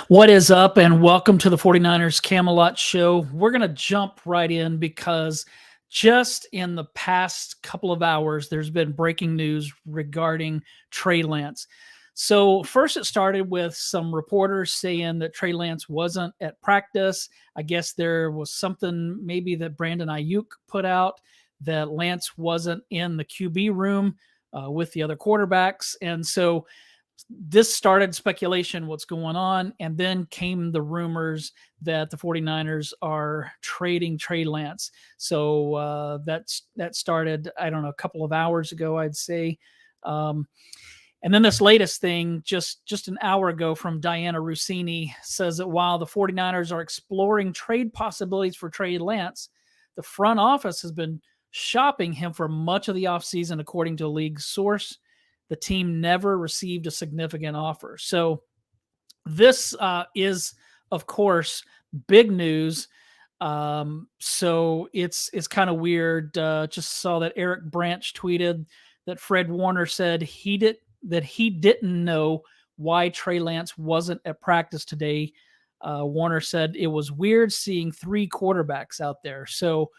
What is up, and welcome to the 49ers Camelot Show. We're going to jump right in because just in the past couple of hours, there's been breaking news regarding Trey Lance. So, first, it started with some reporters saying that Trey Lance wasn't at practice. I guess there was something maybe that Brandon Ayuk put out that Lance wasn't in the QB room with the other quarterbacks. And so, this started speculation what's going on, and then came the rumors that the 49ers are trading Trey Lance. So that started, I don't know, a couple of hours ago, I'd say. And then this latest thing, just an hour ago, from Diana Rossini, says that while the 49ers are exploring trade possibilities for Trey Lance, the front office has been shopping him for much of the offseason, according to a league source. The team never received a significant offer. So this is, of course, big news. So it's kind of weird. Just saw that Eric Branch tweeted that Fred Warner said he didn't know why Trey Lance wasn't at practice today. Warner said it was weird seeing three quarterbacks out there. So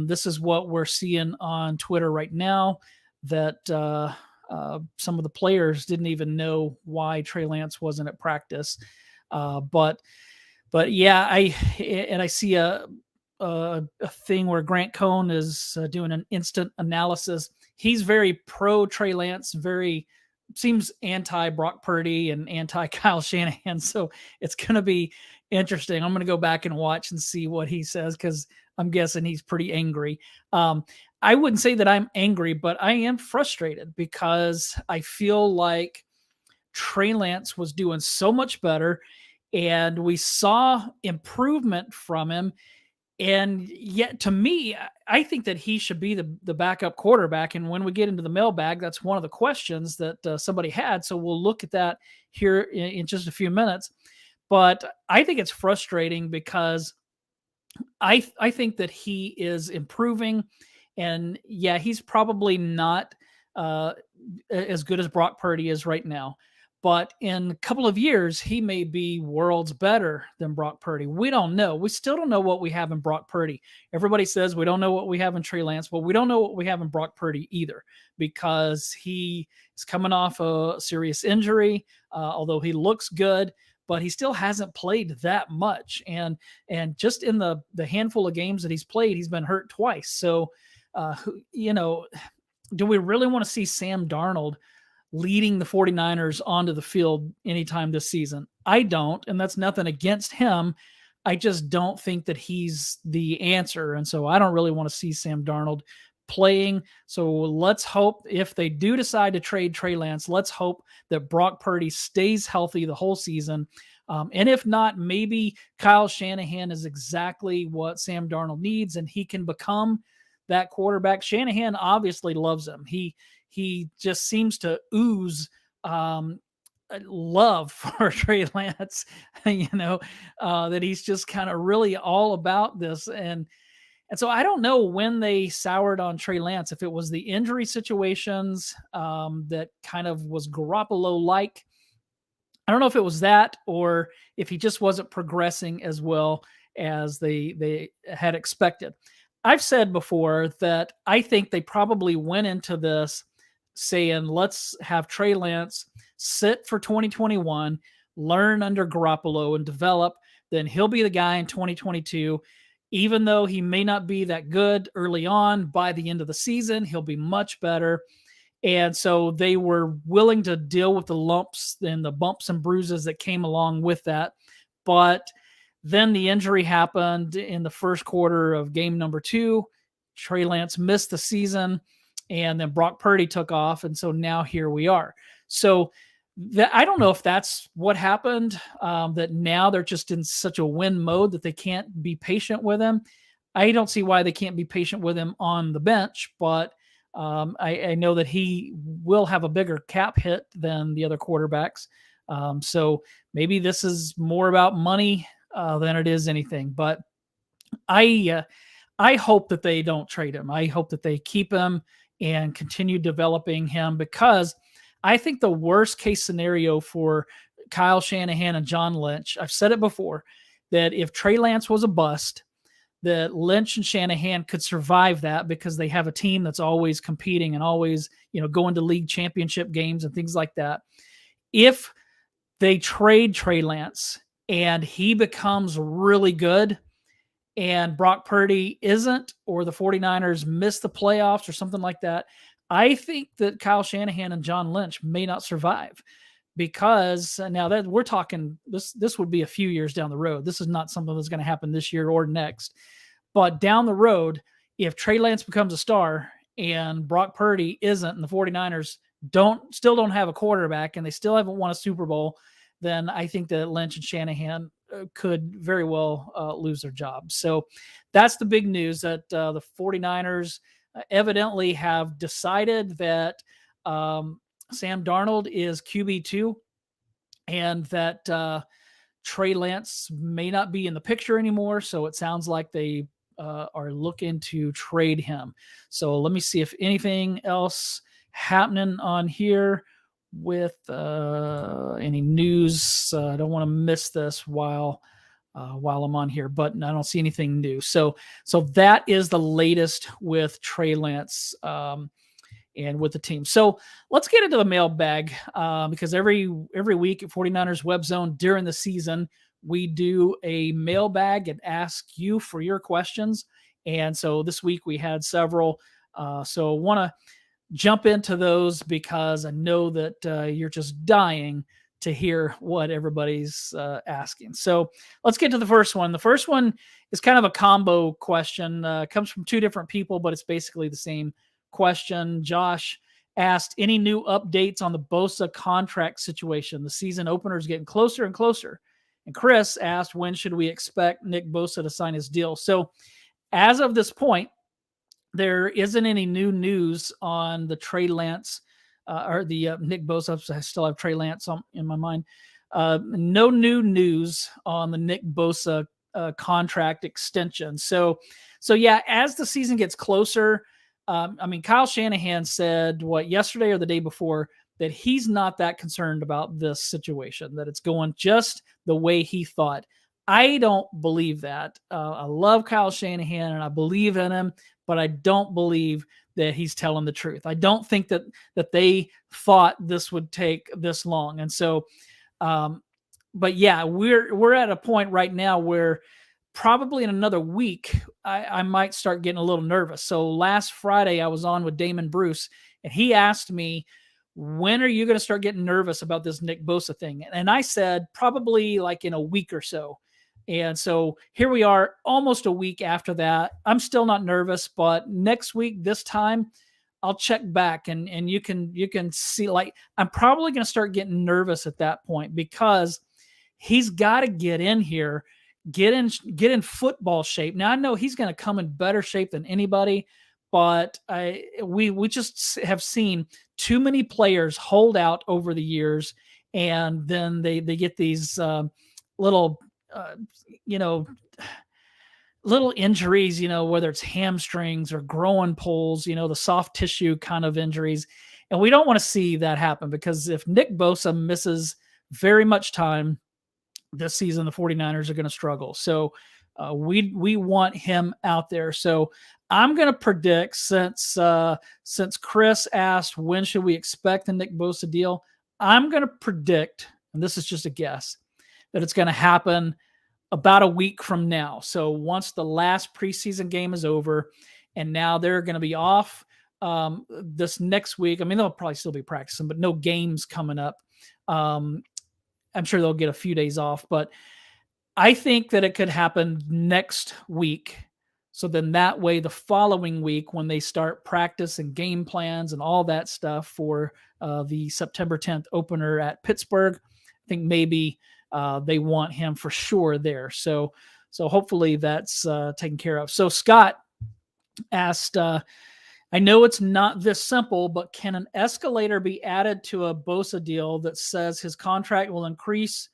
this is what we're seeing on Twitter right now, that some of the players didn't even know why Trey Lance wasn't at practice. But yeah, I see a thing where Grant Cohn is doing an instant analysis. He's very pro Trey Lance, seems anti Brock Purdy and anti Kyle Shanahan. So it's going to be interesting. I'm going to go back and watch and see what he says, because I'm guessing he's pretty angry. I wouldn't say that I'm angry, but I am frustrated because I feel like Trey Lance was doing so much better, and we saw improvement from him. And yet, to me, I think that he should be the backup quarterback. And when we get into the mailbag, that's one of the questions that somebody had. So we'll look at that here in just a few minutes. But I think it's frustrating because I think that he is improving. And yeah, he's probably not as good as Brock Purdy is right now. But in a couple of years, he may be worlds better than Brock Purdy. We don't know. We still don't know what we have in Brock Purdy. Everybody says we don't know what we have in Trey Lance, but we don't know what we have in Brock Purdy either, because he is coming off a serious injury, although he looks good, but he still hasn't played that much. And just in the handful of games that he's played, he's been hurt twice. So, do we really want to see Sam Darnold leading the 49ers onto the field anytime this season? I don't, and that's nothing against him. I just don't think that he's the answer. And so I don't really want to see Sam Darnold playing. So let's hope, if they do decide to trade Trey Lance, let's hope that Brock Purdy stays healthy the whole season. And if not, maybe Kyle Shanahan is exactly what Sam Darnold needs, and he can become that quarterback. Shanahan obviously loves him. He just seems to ooze love for Trey Lance, that he's just kind of really all about this. And so I don't know when they soured on Trey Lance, if it was the injury situations that kind of was Garoppolo-like. I don't know if it was that, or if he just wasn't progressing as well as they had expected. I've said before that I think they probably went into this saying, let's have Trey Lance sit for 2021, learn under Garoppolo and develop. Then he'll be the guy in 2022. Even though he may not be that good early on, by the end of the season, he'll be much better. And so they were willing to deal with the lumps and the bumps and bruises that came along with that. But then the injury happened in the first quarter of game number 2. Trey Lance missed the season, and then Brock Purdy took off. And so now here we are. So I don't know if that's what happened, that now they're just in such a win mode that they can't be patient with him. I don't see why they can't be patient with him on the bench, but I know that he will have a bigger cap hit than the other quarterbacks. So maybe this is more about money than it is anything. But I hope that they don't trade him. I hope that they keep him and continue developing him, because I think the worst case scenario for Kyle Shanahan and John Lynch. I've said it before that if Trey Lance was a bust, that Lynch and Shanahan could survive that because they have a team that's always competing and always, going to league championship games and things like that. If they trade Trey Lance and he becomes really good and Brock Purdy isn't, or the 49ers miss the playoffs or something like that, I think that Kyle Shanahan and John Lynch may not survive, because now that we're talking, this would be a few years down the road. This is not something that's going to happen this year or next. But down the road, if Trey Lance becomes a star and Brock Purdy isn't, and the 49ers still don't have a quarterback and they still haven't won a Super Bowl, then I think that Lynch and Shanahan could very well lose their jobs. So that's the big news, that the 49ers evidently have decided that Sam Darnold is QB2 and that Trey Lance may not be in the picture anymore. So it sounds like they are looking to trade him. So let me see if anything else happening on here with any news. I don't want to miss this while I'm on here, but I don't see anything new. So that is the latest with Trey Lance and with the team. So let's get into the mailbag because every week at 49ers Web Zone during the season, we do a mailbag and ask you for your questions. And so this week we had several. So I want to jump into those because I know that you're just dying to hear what everybody's asking. So let's get to the first one. The first one is kind of a combo question. Comes from two different people, but it's basically the same question. Josh asked, any new updates on the Bosa contract situation? The season opener is getting closer and closer. And Chris asked, when should we expect Nick Bosa to sign his deal? So as of this point, there isn't any new news on the Trey Lance or the Nick Bosa. I still have Trey Lance in my mind. No new news on the Nick Bosa contract extension. So yeah, as the season gets closer, Kyle Shanahan said yesterday or the day before that he's not that concerned about this situation, that it's going just the way he thought. I don't believe that. I love Kyle Shanahan and I believe in him, but I don't believe that he's telling the truth. I don't think that they thought this would take this long. And so, but yeah, we're at a point right now where probably in another week, I might start getting a little nervous. So last Friday I was on with Damon Bruce and he asked me, when are you going to start getting nervous about this Nick Bosa thing? And I said, probably like in a week or so. And so here we are almost a week after that. I'm still not nervous, but next week, this time I'll check back and you can see, like, I'm probably going to start getting nervous at that point because he's got to get in here, get in football shape. Now I know he's going to come in better shape than anybody, but we just have seen too many players hold out over the years, and then they get these little injuries, whether it's hamstrings or growing poles, the soft tissue kind of injuries. And we don't want to see that happen, because if Nick Bosa misses very much time this season, the 49ers are going to struggle. So we want him out there. So I'm going to predict, since Chris asked, when should we expect the Nick Bosa deal? I'm going to predict, and this is just a guess, that it's going to happen about a week from now. So once the last preseason game is over, and now they're going to be off this next week. They'll probably still be practicing, but no games coming up. I'm sure they'll get a few days off, but I think that it could happen next week. So then that way, the following week, when they start practice and game plans and all that stuff for the September 10th opener at Pittsburgh, I think maybe they want him for sure there. So hopefully that's taken care of. So Scott asked, I know it's not this simple, but can an escalator be added to a Bosa deal that says his contract will increase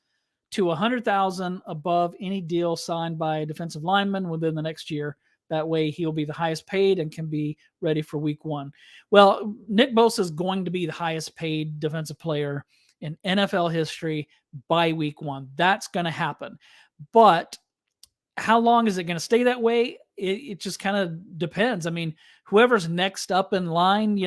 to $100,000 above any deal signed by a defensive lineman within the next year? That way he'll be the highest paid and can be ready for week one. Well, Nick Bosa is going to be the highest paid defensive player in NFL history by week 1. That's going to happen. But how long is it going to stay that way? It just kind of depends. I mean, whoever's next up in line,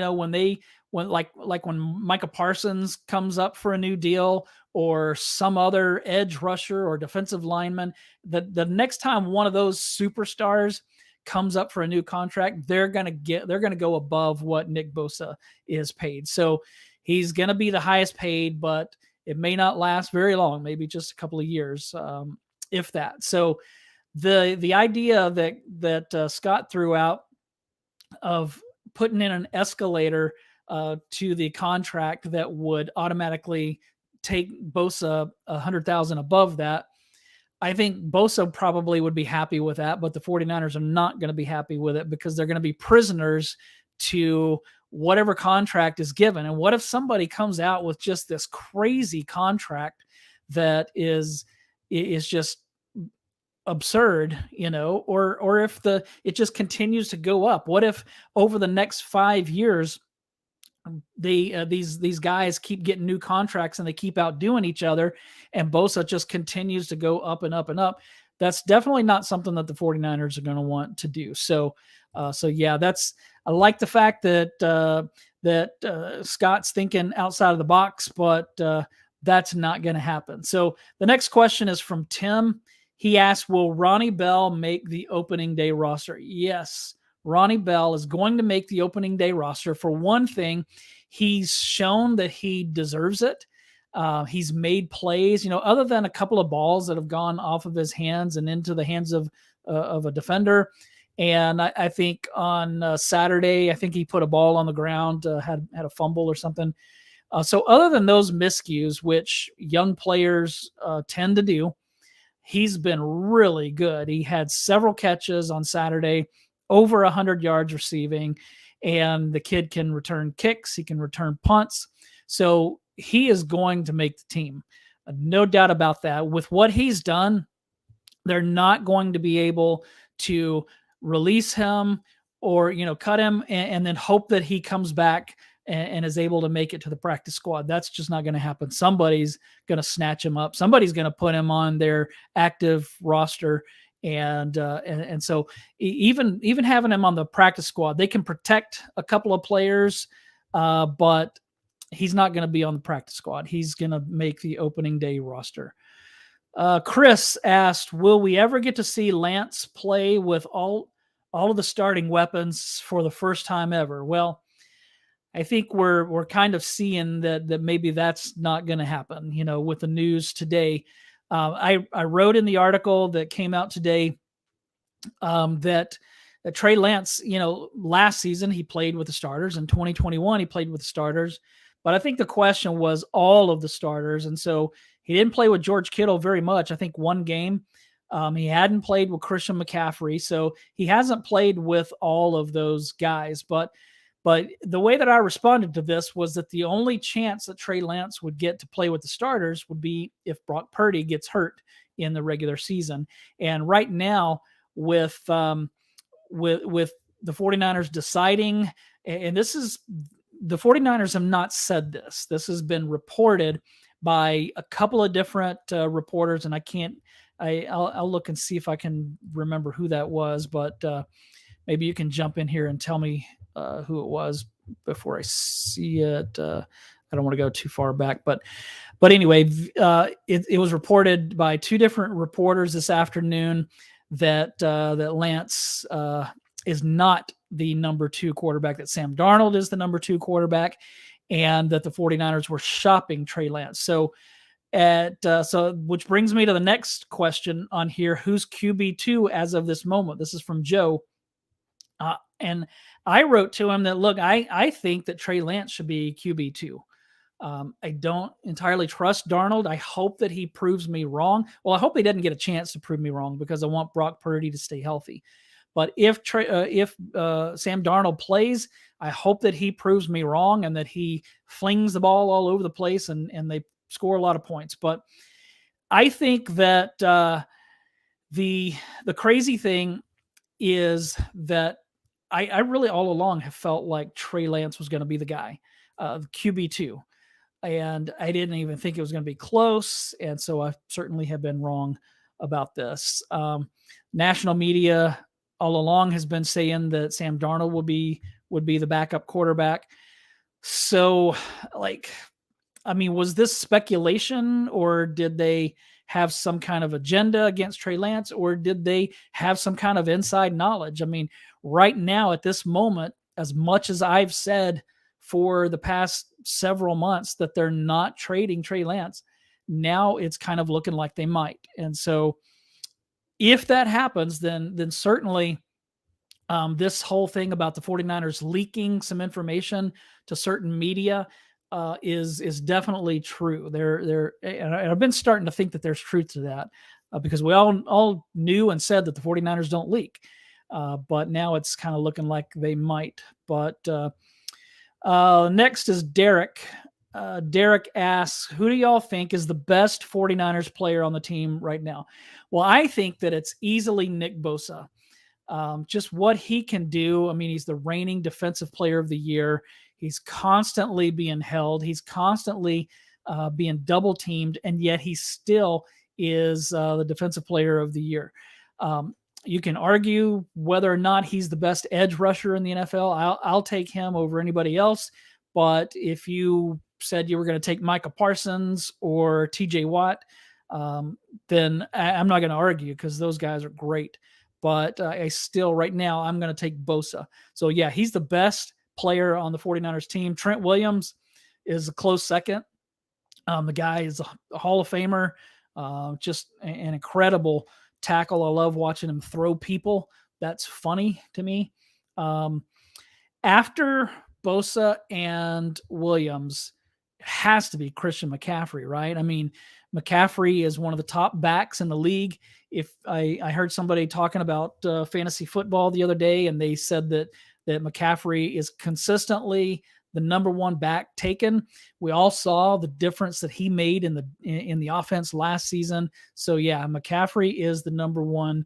when Micah Parsons comes up for a new deal, or some other edge rusher or defensive lineman, the next time one of those superstars comes up for a new contract, they're going to go above what Nick Bosa is paid. So he's going to be the highest paid, but it may not last very long, maybe just a couple of years, if that. So the idea that Scott threw out of putting in an escalator to the contract that would automatically take Bosa $100,000 above that, I think Bosa probably would be happy with that, but the 49ers are not going to be happy with it, because they're going to be prisoners to whatever contract is given. And what if somebody comes out with just this crazy contract that is just absurd, or if it just continues to go up? What if over the next 5 years these guys keep getting new contracts and they keep outdoing each other, and Bosa just continues to go up and up and up? That's definitely not something that the 49ers are going to want to do. So yeah, I like the fact that Scott's thinking outside of the box, but that's not going to happen. So the next question is from Tim. He asked, will Ronnie Bell make the opening day roster? Yes, Ronnie Bell is going to make the opening day roster. For one thing, he's shown that he deserves it. He's made plays, other than a couple of balls that have gone off of his hands and into the hands of a defender. And I think on Saturday, I think he put a ball on the ground, had a fumble or something. So other than those miscues, which young players tend to do, he's been really good. He had several catches on Saturday, over 100 yards receiving, and the kid can return kicks. He can return punts. So he is going to make the team. No doubt about that. With what he's done, they're not going to be able to release him or, cut him and then hope that he comes back and is able to make it to the practice squad. That's just not going to happen. Somebody's going to snatch him up. Somebody's going to put him on their active roster. And so even having him on the practice squad, they can protect a couple of players, but he's not going to be on the practice squad. He's going to make the opening day roster. Chris asked, will we ever get to see Lance play with all of the starting weapons for the first time ever? Well, I think we're kind of seeing that maybe that's not going to happen, with the news today. I wrote in the article that came out today that Trey Lance, last season he played with the starters. In 2021, he played with the starters. But I think the question was all of the starters. And so he didn't play with George Kittle very much. I think one game. He hadn't played with Christian McCaffrey. So he hasn't played with all of those guys. But the way that I responded to this was that the only chance that Trey Lance would get to play with the starters would be if Brock Purdy gets hurt in the regular season. And right now, with the 49ers deciding, and this is, the 49ers have not said this. This has been reported by a couple of different reporters, and I'll look and see if I can remember who that was, but maybe you can jump in here and tell me who it was before I see it. I don't want to go too far back, but anyway, it was reported by two different reporters this afternoon that Lance is not the number 2 quarterback, that Sam Darnold is the number 2 quarterback, and that the 49ers were shopping Trey Lance. So which brings me to the next question on here. Who's QB2 as of this moment? This is from Joe. And I wrote to him that, look, I think that Trey Lance should be QB2. I don't entirely trust Darnold. I hope that he proves me wrong. Well, I hope he doesn't get a chance to prove me wrong, because I want Brock Purdy to stay healthy. But if Sam Darnold plays, I hope that he proves me wrong and that he flings the ball all over the place and they score a lot of points. But I think that the crazy thing is that I really all along have felt like Trey Lance was going to be the guy, QB2. and I didn't even think it was going to be close. And so I certainly have been wrong about this. National media all along has been saying that Sam Darnold would be the backup quarterback. So, like, I mean, was this speculation, or did they have some kind of agenda against Trey Lance, or did they have some kind of inside knowledge? I mean, right now at this moment, as much as I've said for the past several months that they're not trading Trey Lance, now it's kind of looking like they might. And so if that happens, then certainly this whole thing about the 49ers leaking some information to certain media is definitely true. And I've been starting to think that there's truth to that because we all knew and said that the 49ers don't leak. But now it's kind of looking like they might. But next is Derek. Derek asks, who do y'all think is the best 49ers player on the team right now? Well, I think that it's easily Nick Bosa. Just what he can do. I mean, he's the reigning defensive player of the year. He's constantly being held. He's constantly being double teamed, and yet he still is the defensive player of the year. You can argue whether or not he's the best edge rusher in the NFL. I'll take him over anybody else. But if you said you were going to take Micah Parsons or TJ Watt, then I'm not going to argue because those guys are great. But I still, right now, I'm going to take Bosa. So, yeah, he's the best player on the 49ers team. Trent Williams is a close second. The guy is a Hall of Famer, just an incredible tackle. I love watching him throw people. That's funny to me. After Bosa and Williams, it has to be Christian McCaffrey, right? I mean, McCaffrey is one of the top backs in the league. If I heard somebody talking about fantasy football the other day, and they said that McCaffrey is consistently the number one back taken. We all saw the difference that he made in the offense last season. So yeah, McCaffrey is the number one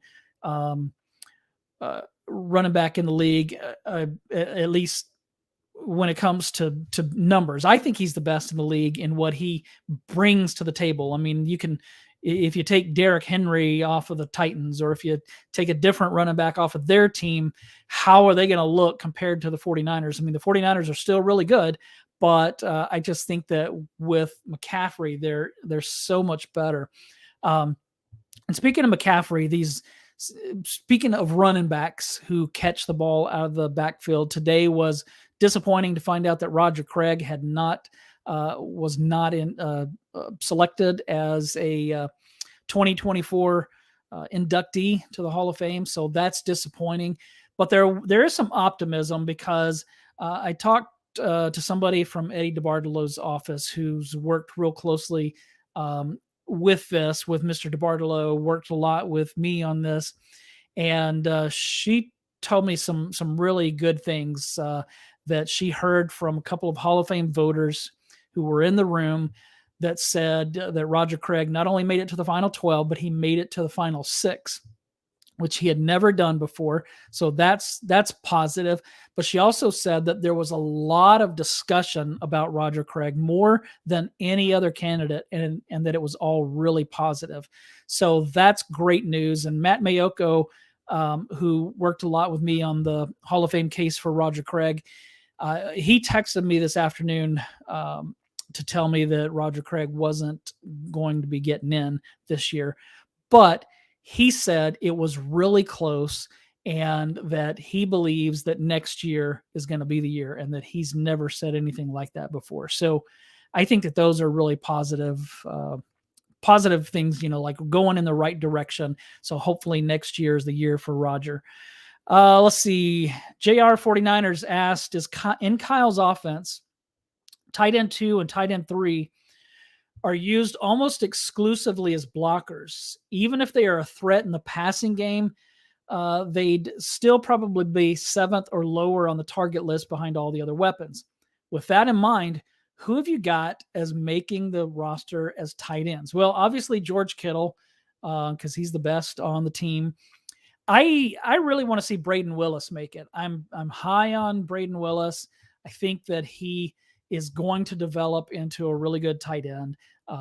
running back in the league, at least when it comes to numbers. I think he's the best in the league in what he brings to the table. I mean, if you take Derrick Henry off of the Titans, or if you take a different running back off of their team, how are they going to look compared to the 49ers? I mean, the 49ers are still really good, but I just think that with McCaffrey, they're so much better. And speaking of McCaffrey, speaking of running backs who catch the ball out of the backfield, today was disappointing to find out that Roger Craig was not selected as a 2024 inductee to the Hall of Fame. So that's disappointing. But there is some optimism because I talked to somebody from Eddie DeBartolo's office who's worked real closely with Mr. DeBartolo, worked a lot with me on this. And she told me some really good things that she heard from a couple of Hall of Fame voters who were in the room that said that Roger Craig not only made it to the final 12, but he made it to the final 6, which he had never done before. So that's positive. But she also said that there was a lot of discussion about Roger Craig, more than any other candidate, and that it was all really positive. So that's great news. And Matt Mayoko, who worked a lot with me on the Hall of Fame case for Roger Craig, he texted me this afternoon to tell me that Roger Craig wasn't going to be getting in this year. But he said it was really close and that he believes that next year is going to be the year, and that he's never said anything like that before. So I think that those are really positive things, like going in the right direction. So hopefully next year is the year for Roger. Let's see. JR 49ers asked, in Kyle's offense, tight end 2 and tight end 3 are used almost exclusively as blockers. Even if they are a threat in the passing game, they'd still probably be 7th or lower on the target list behind all the other weapons. With that in mind, who have you got as making the roster as tight ends? Well, obviously George Kittle, because he's the best on the team. I really want to see Braden Willis make it. I'm high on Braden Willis. I think that he is going to develop into a really good tight end,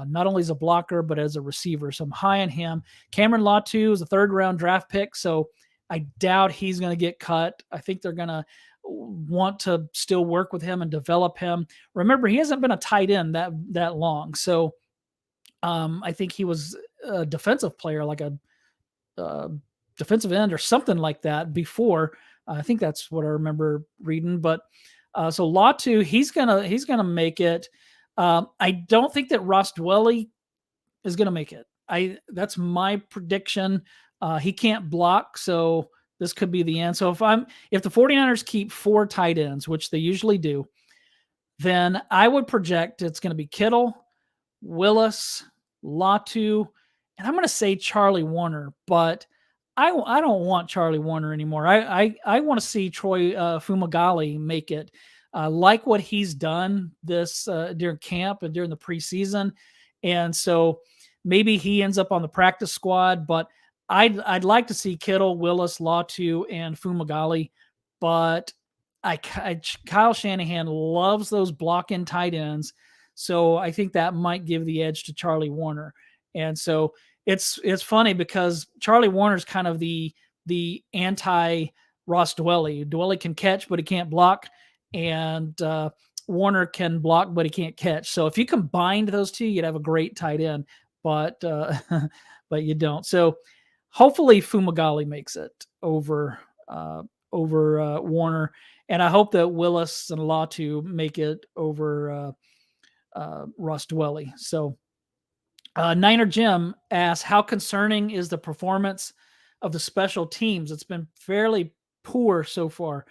not only as a blocker, but as a receiver. So I'm high on him. Cameron Latu is a 3rd-round draft pick, so I doubt he's going to get cut. I think they're going to want to still work with him and develop him. Remember, he hasn't been a tight end that long. So I think he was a defensive player, like a defensive end or something like that before. I think that's what I remember reading. But so Latu, he's gonna make it. I don't think that Ross Dwelley is gonna make it. That's my prediction. He can't block, so this could be the end. So if the 49ers keep 4 tight ends, which they usually do, then I would project it's going to be Kittle, Willis, Latu, and I'm going to say Charlie Warner, but I don't want Charlie Warner anymore. I want to see Troy Fumagalli make it. Like what he's done this during camp and during the preseason, and so maybe he ends up on the practice squad. But I'd like to see Kittle, Willis, Latu, and Fumagalli, but Kyle Shanahan loves those block-in tight ends, so I think that might give the edge to Charlie Warner. And so it's funny because Charlie Warner's kind of the anti Ross Dwelley. Dwelley can catch, but he can't block, and Warner can block, but he can't catch. So if you combined those two, you'd have a great tight end, but but you don't. So hopefully Fumagalli makes it over Warner, and I hope that Willis and Latu make it over Ross Dwelley. So Niner Jim asks, how concerning is the performance of the special teams? It's been fairly poor so far.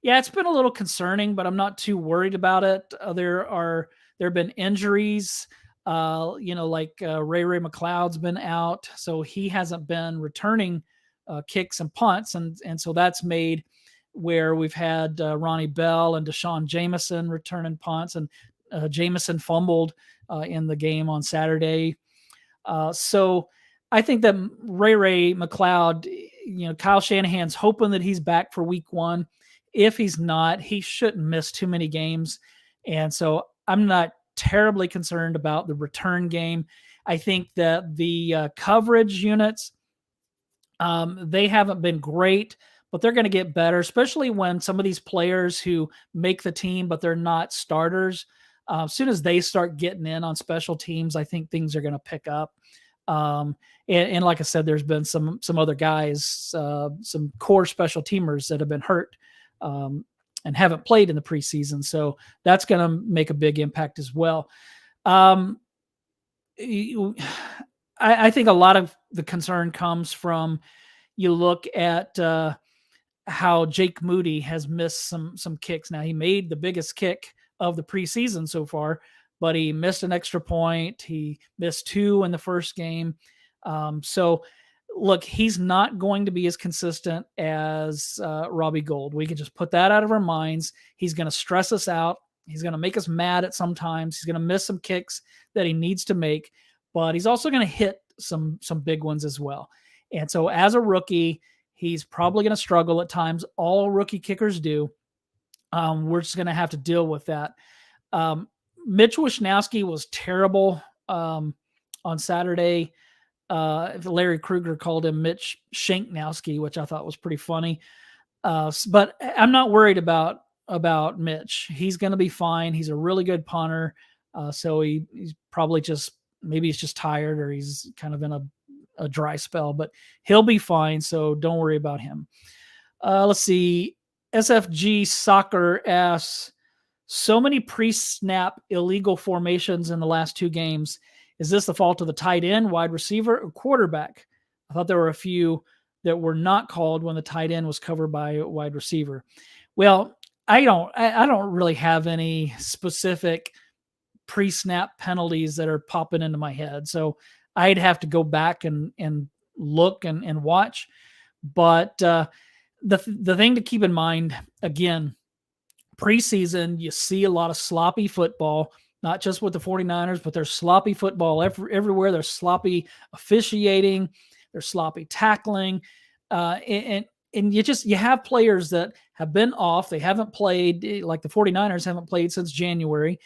Yeah, it's been a little concerning, but I'm not too worried about it. There have been injuries. Like Ray McLeod's been out, so he hasn't been returning kicks and punts, and so that's made where we've had Ronnie Bell and Deshaun Jameson returning punts, and Jameson fumbled in the game on Saturday. So I think that Ray McLeod, Kyle Shanahan's hoping that he's back for week 1. If he's not, he shouldn't miss too many games. And so I'm not terribly concerned about the return game. I think that the coverage units, they haven't been great, but they're going to get better, especially when some of these players who make the team, but they're not starters. As soon as they start getting in on special teams, I think things are going to pick up. And like I said, there's been some other guys, some core special teamers that have been hurt and haven't played in the preseason. So that's going to make a big impact as well. I think a lot of the concern comes from, you look at how Jake Moody has missed some kicks. Now, he made the biggest kick of the preseason so far, but he missed an extra point. He missed 2 in the first game. So look, he's not going to be as consistent as Robbie Gould. We can just put that out of our minds. He's going to stress us out. He's going to make us mad at some times. He's going to miss some kicks that he needs to make, but he's also going to hit some big ones as well. And so as a rookie, he's probably going to struggle at times. All rookie kickers do. We're just going to have to deal with that. Mitch Wishnowsky was terrible on Saturday. Larry Krueger called him Mitch Shanknowski, which I thought was pretty funny. But I'm not worried about Mitch. He's going to be fine. He's a really good punter. So he's probably maybe he's just tired, or he's kind of in a dry spell, but he'll be fine. So don't worry about him. Let's see. SFG Soccer asks, so many pre-snap illegal formations in the last 2 games. Is this the fault of the tight end, wide receiver, or quarterback? I thought there were a few that were not called when the tight end was covered by a wide receiver. Well, I don't really have any specific pre-snap penalties that are popping into my head. So I'd have to go back and look and watch. But the thing to keep in mind, again, preseason, you see a lot of sloppy football, not just with the 49ers, but there's sloppy football everywhere. There's sloppy officiating, there's sloppy tackling. And you have players that have been off. They haven't played, like the 49ers haven't played since January.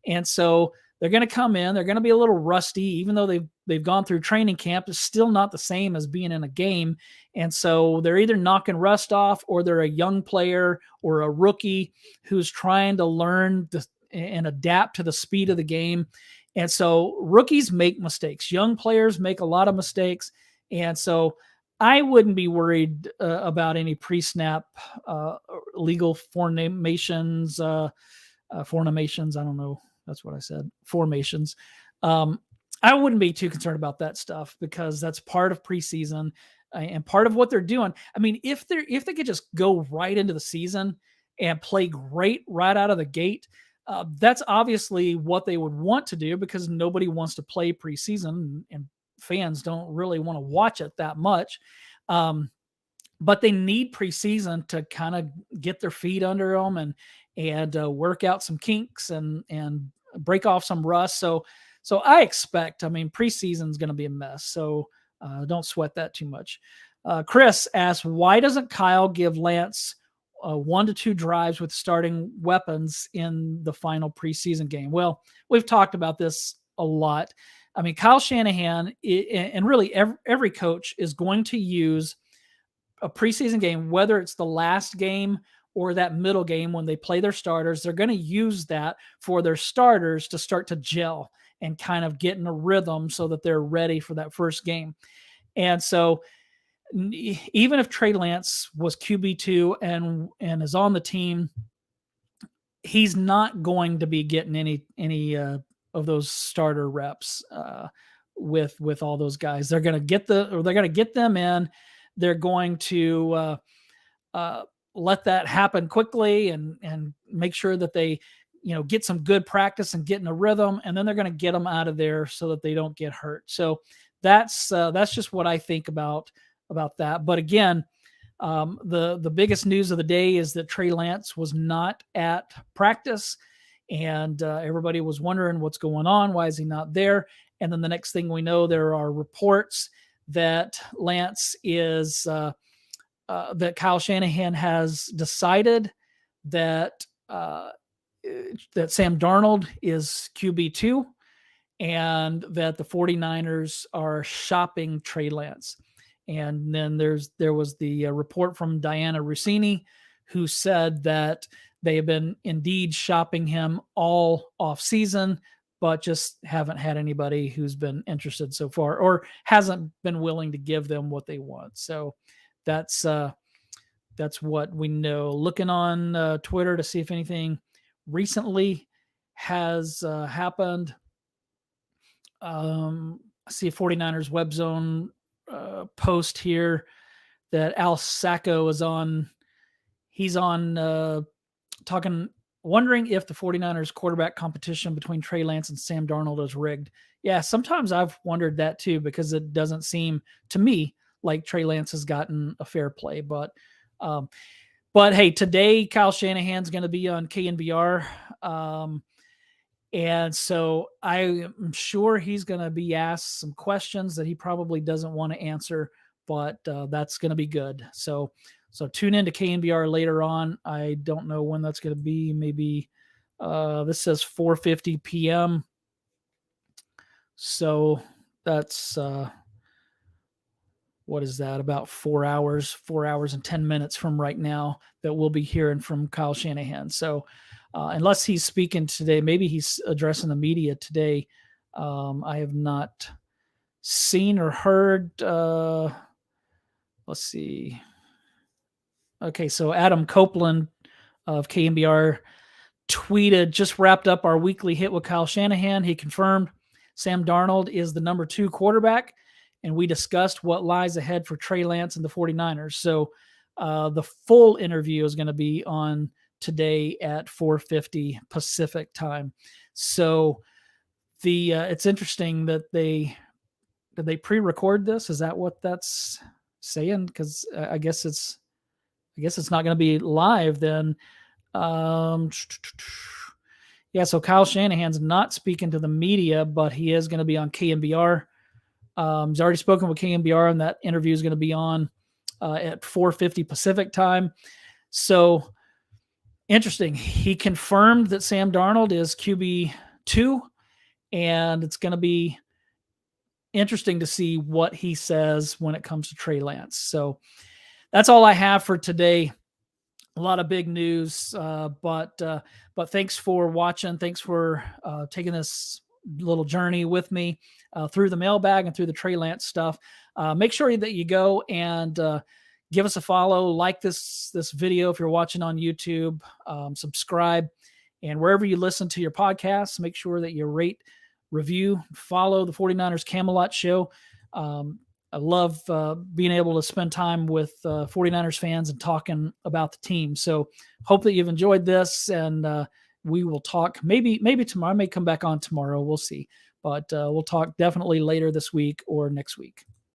And so they're going to come in. They're going to be a little rusty, even though they've gone through training camp. It's still not the same as being in a game. And so they're either knocking rust off, or they're a young player or a rookie who's trying to learn and adapt to the speed of the game. And so rookies make mistakes. Young players make a lot of mistakes. And so I wouldn't be worried about any pre-snap legal formations. Formations. I don't know. That's what I said. Formations. I wouldn't be too concerned about that stuff, because that's part of preseason and part of what they're doing. I mean, if they could just go right into the season and play great right out of the gate, that's obviously what they would want to do, because nobody wants to play preseason, and fans don't really want to watch it that much. But they need preseason to kind of get their feet under them and work out some kinks and break off some rust. So I expect, preseason is going to be a mess. So don't sweat that too much. Chris asks, why doesn't Kyle give Lance 1 to 2 drives with starting weapons in the final preseason game? Well, we've talked about this a lot. Kyle Shanahan and really every coach is going to use a preseason game, whether it's the last game or that middle game when they play their starters. They're going to use that for their starters to start to gel and kind of get in a rhythm so that they're ready for that first game. And so even if Trey Lance was QB2 and is on the team, he's not going to be getting any of those starter reps with all those guys. They're going to get them in. They're going to let that happen quickly and make sure that they, get some good practice and get in a rhythm, and then they're going to get them out of there so that they don't get hurt. So that's just what I think about that. But again, the biggest news of the day is that Trey Lance was not at practice, and everybody was wondering what's going on. Why is he not there? And then the next thing we know, there are reports that Lance is that Kyle Shanahan has decided that that Sam Darnold is QB2, and that the 49ers are shopping Trey Lance. And then there was the report from Diana Rossini, who said that they have been indeed shopping him all off season, but just haven't had anybody who's been interested so far, or hasn't been willing to give them what they want. So that's what we know. Looking on Twitter to see if anything recently has happened. I see a 49ers web zone post here that Al Sacco is on. He's on wondering if the 49ers quarterback competition between Trey Lance and Sam Darnold is rigged. Yeah, sometimes I've wondered that too, because it doesn't seem to me like Trey Lance has gotten a fair play. But hey, today Kyle Shanahan's going to be on KNBR. And so I am sure he's going to be asked some questions that he probably doesn't want to answer, but that's going to be good. So tune in to KNBR later on. I don't know when that's going to be. Maybe this says 4:50 p.m. So that's what is that? About 4 hours and 10 minutes from right now that we'll be hearing from Kyle Shanahan. So unless he's speaking today, maybe he's addressing the media today. I have not seen or heard. Let's see. Okay, so Adam Copeland of KNBR tweeted, just wrapped up our weekly hit with Kyle Shanahan. He confirmed Sam Darnold is the number 2 quarterback, and we discussed what lies ahead for Trey Lance and the 49ers. So the full interview is going to be on today at 4:50 Pacific time. So it's interesting that did they pre-record this? Is that what that's saying? Because I guess it's not going to be live then. Yeah, so Kyle Shanahan's not speaking to the media, but he is going to be on KNBR. He's already spoken with KNBR, and that interview is going to be on at 4:50 Pacific time. So interesting. He confirmed that Sam Darnold is QB2, and it's going to be interesting to see what he says when it comes to Trey Lance. So that's all I have for today. A lot of big news, but thanks for watching. Thanks for taking this little journey with me through the mailbag and through the Trey Lance stuff. Make sure that you go and give us a follow, like this video if you're watching on YouTube, subscribe, and wherever you listen to your podcasts, make sure that you rate, review, follow the 49ers Camelot Show. I love being able to spend time with 49ers fans and talking about the team. So hope that you've enjoyed this, and we will talk maybe tomorrow. I may come back on tomorrow. We'll see. But we'll talk definitely later this week or next week.